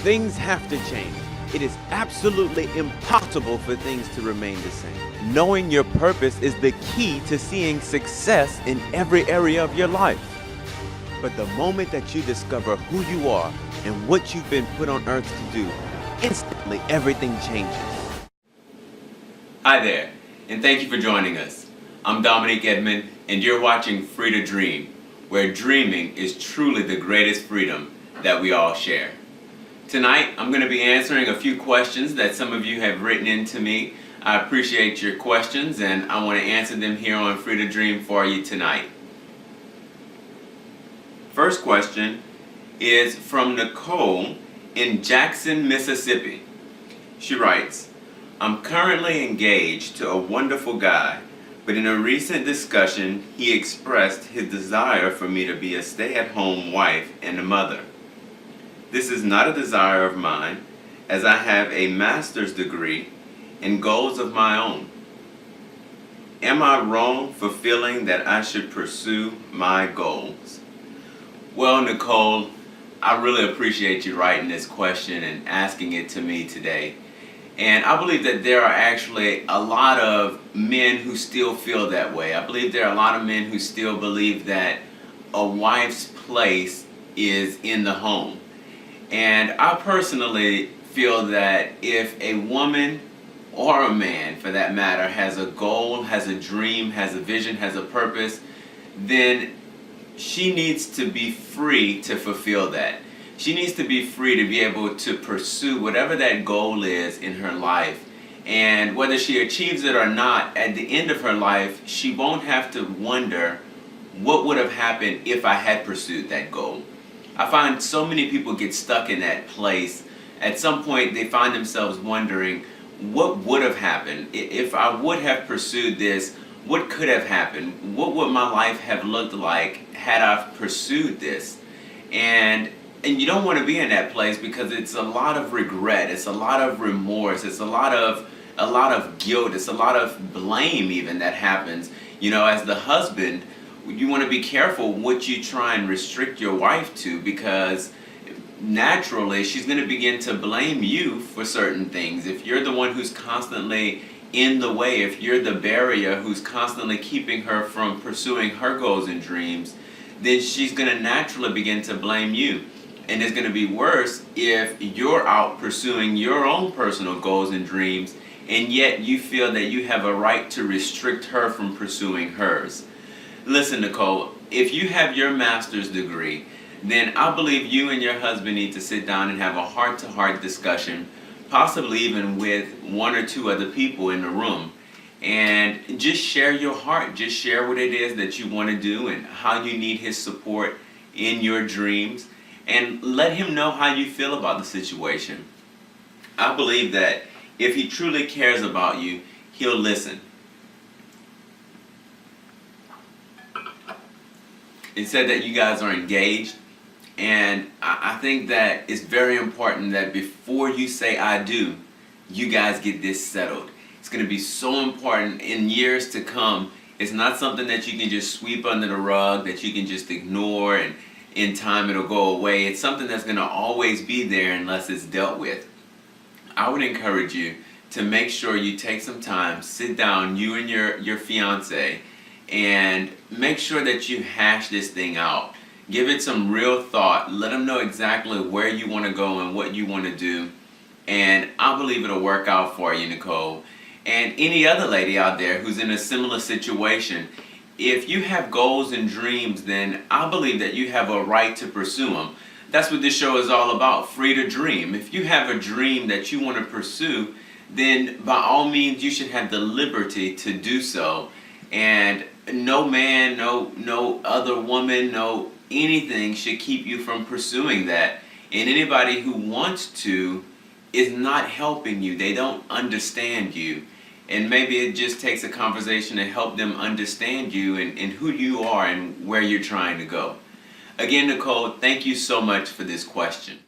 Things have to change. It is absolutely impossible for things to remain the same. Knowing your purpose is the key to seeing success in every area of your life. But the moment that you discover who you are and what you've been put on earth to do, instantly everything changes. Hi there, and thank you for joining us. I'm Dominique, and you're watching Free to Dream, where dreaming is truly the greatest freedom that we all share. Tonight, I'm going to be answering a few questions that some of you have written in to me. I appreciate your questions, and I want to answer them here on Free to Dream for you tonight. First question is from Nicole in Jackson, Mississippi. She writes, I'm currently engaged to a wonderful guy, but in a recent discussion, he expressed his desire for me to be a stay-at-home wife and a mother. This is not a desire of mine, as I have a master's degree and goals of my own. Am I wrong for feeling that I should pursue my goals? Well, Nicole, I really appreciate you writing this question and asking it to me today. And I believe that there are actually a lot of men who still feel that way. I believe there are a lot of men who still believe that a wife's place is in the home. And I personally feel that if a woman or a man, for that matter, has a goal, has a dream, has a vision, has a purpose, then she needs to be free to fulfill that. She needs to be free to be able to pursue whatever that goal is in her life. And whether she achieves it or not, at the end of her life, she won't have to wonder what would have happened if I had pursued that goal. I find so many people get stuck in that place. At some point, they find themselves wondering, what would have happened? If I would have pursued this, what could have happened? What would my life have looked like had I pursued this? And you don't want to be in that place because it's a lot of regret, it's a lot of remorse, it's a lot of guilt, it's a lot of blame even that happens. You know, as the husband, you want to be careful what you try and restrict your wife to, because naturally she's going to begin to blame you for certain things. If you're the one who's constantly in the way, if you're the barrier who's constantly keeping her from pursuing her goals and dreams, then she's going to naturally begin to blame you. And it's going to be worse if you're out pursuing your own personal goals and dreams, and yet you feel that you have a right to restrict her from pursuing hers. Listen, Nicole, if you have your master's degree, then I believe you and your husband need to sit down and have a heart-to-heart discussion, possibly even with one or two other people in the room, and just share your heart. Just share what it is that you want to do and how you need his support in your dreams, and let him know how you feel about the situation. I believe that if he truly cares about you, he'll listen. It said that you guys are engaged, and I think that it's very important that before you say I do, you guys get this settled. It's going to be so important in years to come. It's not something that you can just sweep under the rug, that you can just ignore and in time it'll go away. It's something that's going to always be there unless it's dealt with. I would encourage you to make sure you take some time, sit down, you and your fiance, and make sure that you hash this thing out. Give it some real thought. Let them know exactly where you want to go and what you want to do. And I believe it'll work out for you, Nicole. And any other lady out there who's in a similar situation, if you have goals and dreams, then I believe that you have a right to pursue them. That's what this show is all about, free to dream. If you have a dream that you want to pursue, then by all means you should have the liberty to do so. And no man, no other woman, no anything should keep you from pursuing that. And anybody who wants to is not helping you. They don't understand you. And maybe it just takes a conversation to help them understand you and who you are and where you're trying to go. Again, Nicole, thank you so much for this question.